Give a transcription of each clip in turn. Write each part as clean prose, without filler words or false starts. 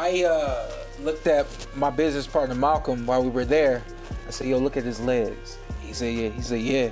I looked at my business partner Malcolm while we were there. I said, "Yo, look at his legs." He said, "Yeah." He said, "Yeah."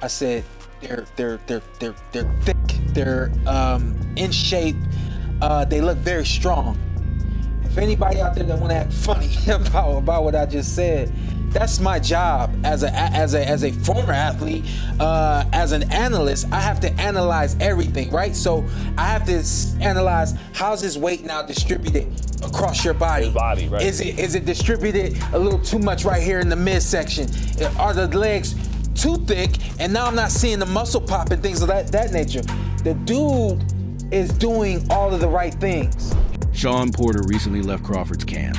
I said, "They're thick. They're in shape. They look very strong." If anybody out there that want to act funny about what I just said, that's my job as a former athlete, as an analyst. I have to analyze everything, right? So I have to analyze how's his weight now distributed across your body. His body, right? Is it distributed a little too much right here in the midsection? Are the legs too thick? And now I'm not seeing the muscle pop and things of that nature. The dude is doing all of the right things. Shawn Porter recently left Crawford's camp,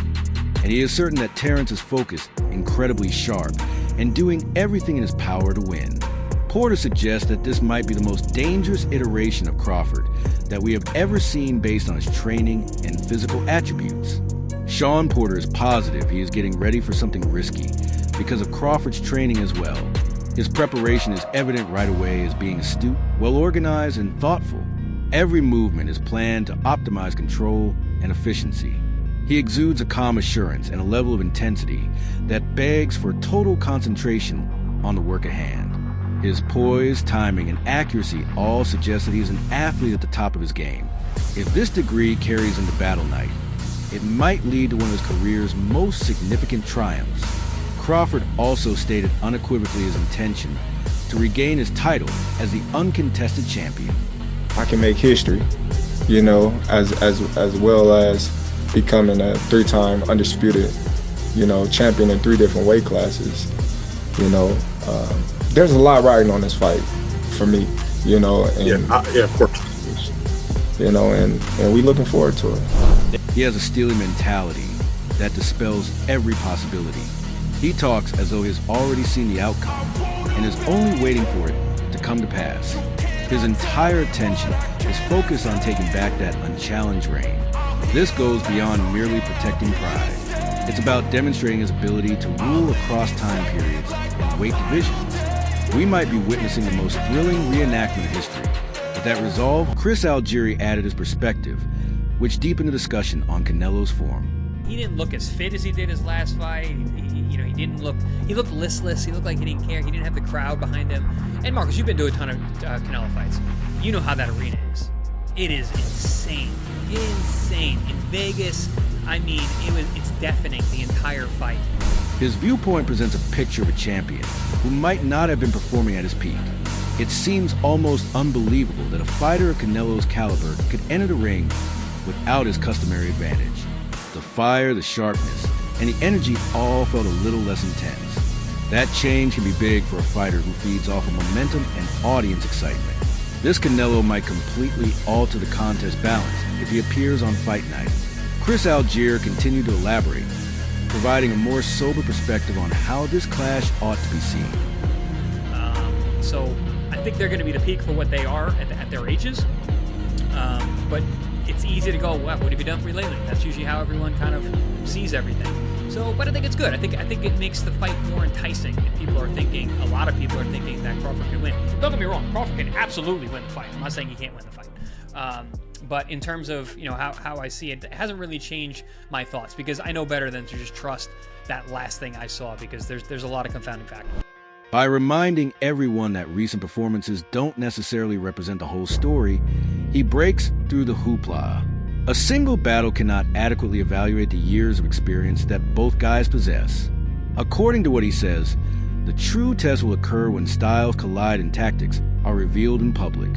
and he is certain that Terence is focused, incredibly sharp, and doing everything in his power to win. Porter suggests that this might be the most dangerous iteration of Crawford that we have ever seen based on his training and physical attributes. Shawn Porter is positive he is getting ready for something risky because of Crawford's training as well. His preparation is evident right away as being astute, well-organized, and thoughtful. Every movement is planned to optimize control and efficiency. He exudes a calm assurance and a level of intensity that begs for total concentration on the work at hand. His poise, timing, and accuracy all suggest that he is an athlete at the top of his game. If this degree carries into battle night, it might lead to one of his career's most significant triumphs. Crawford also stated unequivocally his intention to regain his title as the uncontested champion. I can make history, you know, as well as becoming a 3-time undisputed, you know, champion in 3 different weight classes. You know, there's a lot riding on this fight for me, you know. And, yeah, of course. You know, and we looking forward to it. He has a steely mentality that dispels every possibility. He talks as though he has already seen the outcome and is only waiting for it to come to pass. His entire attention is focused on taking back that unchallenged reign. This goes beyond merely protecting pride. It's about demonstrating his ability to rule across time periods and weight divisions. We might be witnessing the most thrilling reenactment of history. With that resolve, Chris Algieri added his perspective, which deepened the discussion on Canelo's form. He didn't look as fit as he did his last fight. He looked listless. He looked like he didn't care. He didn't have the crowd behind him. And Marcus, you've been to a ton of Canelo fights. You know how that arena is. It is insane. Insane. In Vegas, I mean, it's deafening the entire fight. His viewpoint presents a picture of a champion who might not have been performing at his peak. It seems almost unbelievable that a fighter of Canelo's caliber could enter the ring without his customary advantage. The fire, the sharpness, and the energy all felt a little less intense. That change can be big for a fighter who feeds off of momentum and audience excitement. This Canelo might completely alter the contest balance if he appears on fight night. Chris Algieri continued to elaborate, providing a more sober perspective on how this clash ought to be seen. So I think they're going to be the peak for what they are at their ages. But it's easy to go, wow, what have you done for me lately? That's usually how everyone kind of sees everything. So, but I think it's good. I think it makes the fight more enticing. If a lot of people are thinking that Crawford can win. Don't get me wrong, Crawford can absolutely win the fight. I'm not saying he can't win the fight. But in terms of, you know, how I see it, it hasn't really changed my thoughts because I know better than to just trust that last thing I saw because there's a lot of confounding factors. By reminding everyone that recent performances don't necessarily represent the whole story, he breaks through the hoopla. A single battle cannot adequately evaluate the years of experience that both guys possess. According to what he says, the true test will occur when styles collide and tactics are revealed in public.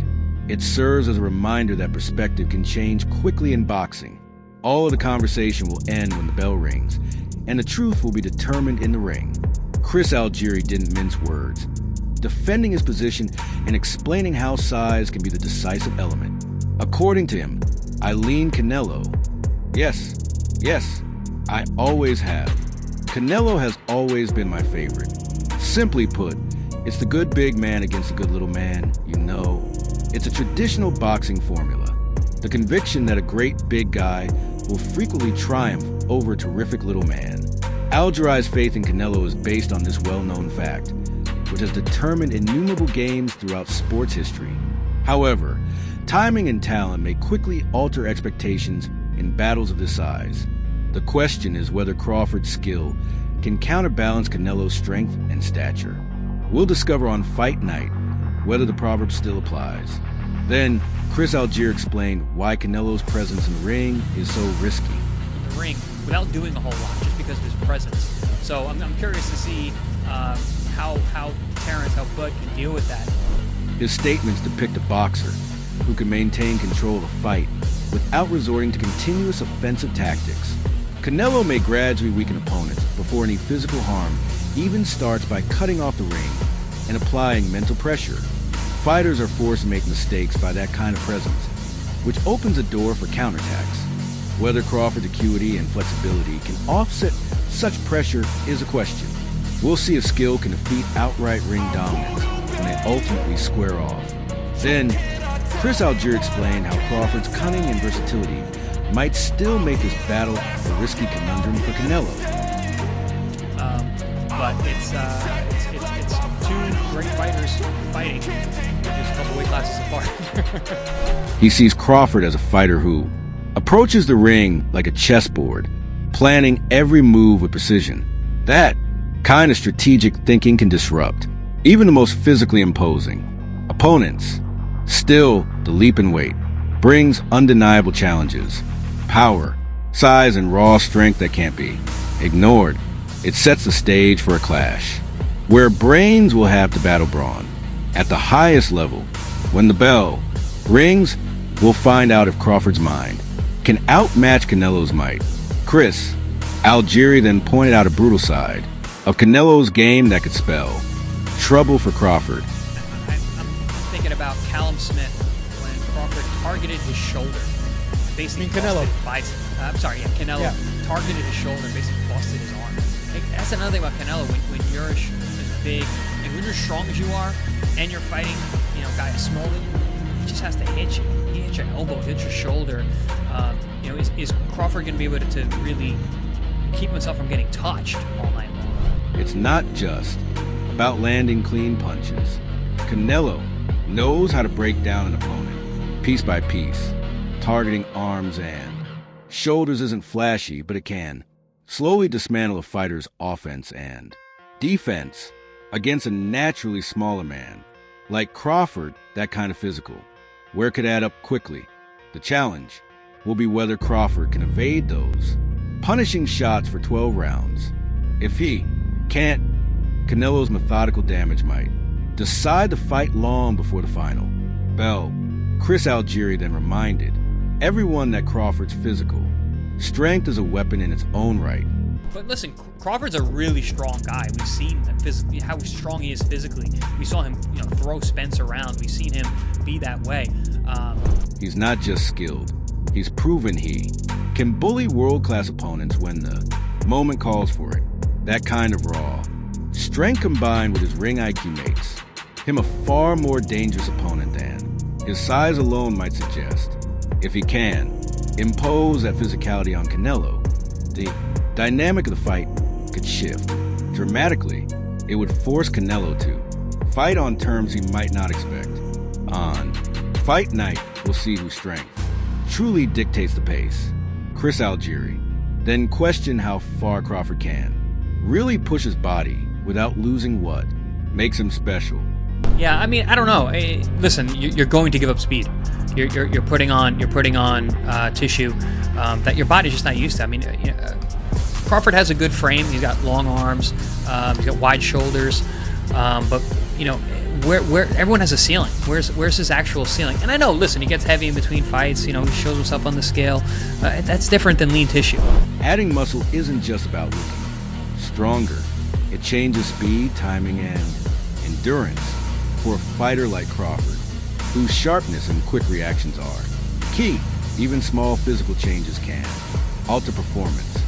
It serves as a reminder that perspective can change quickly in boxing. All of the conversation will end when the bell rings, and the truth will be determined in the ring. Chris Algieri didn't mince words, defending his position and explaining how size can be the decisive element. According to him, I lean Canelo. Yes, I always have. Canelo has always been my favorite. Simply put, it's the good big man against the good little man, you know. It's a traditional boxing formula. The conviction that a great big guy will frequently triumph over a terrific little man. Algieri's faith in Canelo is based on this well-known fact, which has determined innumerable games throughout sports history. However, timing and talent may quickly alter expectations in battles of this size. The question is whether Crawford's skill can counterbalance Canelo's strength and stature. We'll discover on fight night whether the proverb still applies. Then, Chris Algier explained why Canelo's presence in the ring is so risky. The ring, without doing a whole lot, just because of his presence. So I'm curious to see how Terrence, how Bud can deal with that. His statements depict a boxer who can maintain control of a fight without resorting to continuous offensive tactics. Canelo may gradually weaken opponents before any physical harm even starts by cutting off the ring and applying mental pressure. Fighters are forced to make mistakes by that kind of presence, which opens a door for counterattacks. Whether Crawford's acuity and flexibility can offset such pressure is a question. We'll see if skill can defeat outright ring dominance when they ultimately square off. Then, Chris Algier explained how Crawford's cunning and versatility might still make this battle a risky conundrum for Canelo. But it's two great fighters fighting, just a couple weight classes apart. He sees Crawford as a fighter who approaches the ring like a chessboard, planning every move with precision. That kind of strategic thinking can disrupt even the most physically imposing opponents. Still, the leap in weight brings undeniable challenges. Power, size, and raw strength that can't be ignored. It sets the stage for a clash, where brains will have to battle brawn. At the highest level, when the bell rings, we'll find out if Crawford's mind can outmatch Canelo's might. Chris Algieri then pointed out a brutal side of Canelo's game that could spell trouble for Crawford. I'm thinking about Callum Smith when Crawford targeted his shoulder. Basically Canelo. Canelo targeted his shoulder and basically busted his arm. That's another thing about Canelo. When you're as big and when you're as strong as you are, and you're fighting, a guy as small than you, he just has to hit you. He hits your elbow, hits your shoulder. Is Crawford going to be able to really keep himself from getting touched all night long? It's not just about landing clean punches. Canelo knows how to break down an opponent, piece by piece, targeting arms and shoulders. Isn't flashy, but it can slowly dismantle a fighter's offense and defense against a naturally smaller man. Like Crawford, that kind of physical, where it could add up quickly. The challenge will be whether Crawford can evade those punishing shots for 12 rounds. If he can't, Canelo's methodical damage might decide the fight long before the final bell. Chris Algieri then reminded everyone that Crawford's physical strength is a weapon in its own right. But listen, Crawford's a really strong guy. We've seen that physically, how strong he is physically. We saw him, throw Spence around. We've seen him be that way. He's not just skilled. He's proven he can bully world-class opponents when the moment calls for it. That kind of raw strength combined with his ring IQ makes him a far more dangerous opponent than his size alone might suggest. If he can impose that physicality on Canelo, the dynamic of the fight could shift. Dramatically, it would force Canelo to fight on terms he might not expect. On fight night, we'll see whose strength truly dictates the pace. Chris Algieri then questioned how far Crawford can really push his body without losing what makes him special. Yeah, I don't know. Listen, you're going to give up speed. You're putting on tissue that your body's just not used to. Crawford has a good frame. He's got long arms. He's got wide shoulders. But where everyone has a ceiling. Where's his actual ceiling? And I know. Listen, he gets heavy in between fights. He shows himself on the scale. That's different than lean tissue. Adding muscle isn't just about looking stronger. It changes speed, timing, and endurance for a fighter like Crawford, whose sharpness and quick reactions are key. Even small physical changes can alter performance.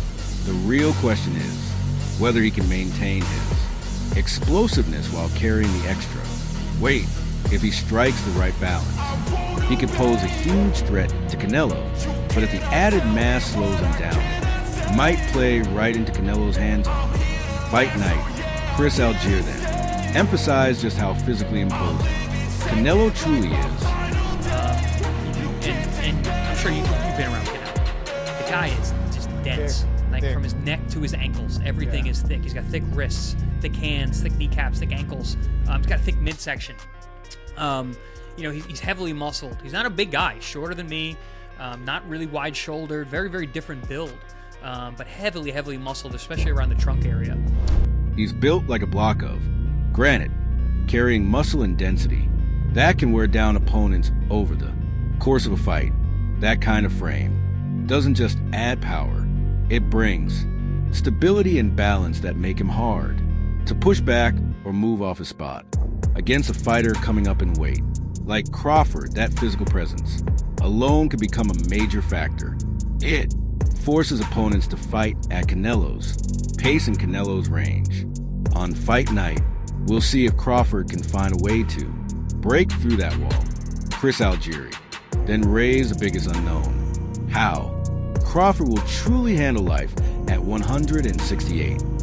The real question is whether he can maintain his explosiveness while carrying the extra weight. If he strikes the right balance, he could pose a huge threat to Canelo, but if the added mass slows him down, it might play right into Canelo's hands on him. Fight night, Chris Algier then emphasized just how physically imposing Canelo truly is. And I'm sure you've been around Canelo. The guy is just dense. Thick. From his neck to his ankles, everything is thick. He's got thick wrists, thick hands, thick kneecaps, thick ankles. He's got a thick midsection. He's heavily muscled. He's not a big guy. He's shorter than me. Not really wide-shouldered. Very, very different build. But heavily, heavily muscled, especially around the trunk area. He's built like a block of granite, carrying muscle and density. That can wear down opponents over the course of a fight. That kind of frame doesn't just add power, it brings stability and balance that make him hard to push back or move off his spot. Against a fighter coming up in weight, like Crawford, that physical presence alone could become a major factor. It forces opponents to fight at Canelo's pace and Canelo's range. On fight night, we'll see if Crawford can find a way to break through that wall, Chris Algieri, then raise the biggest unknown. How Crawford will truly handle life at 168.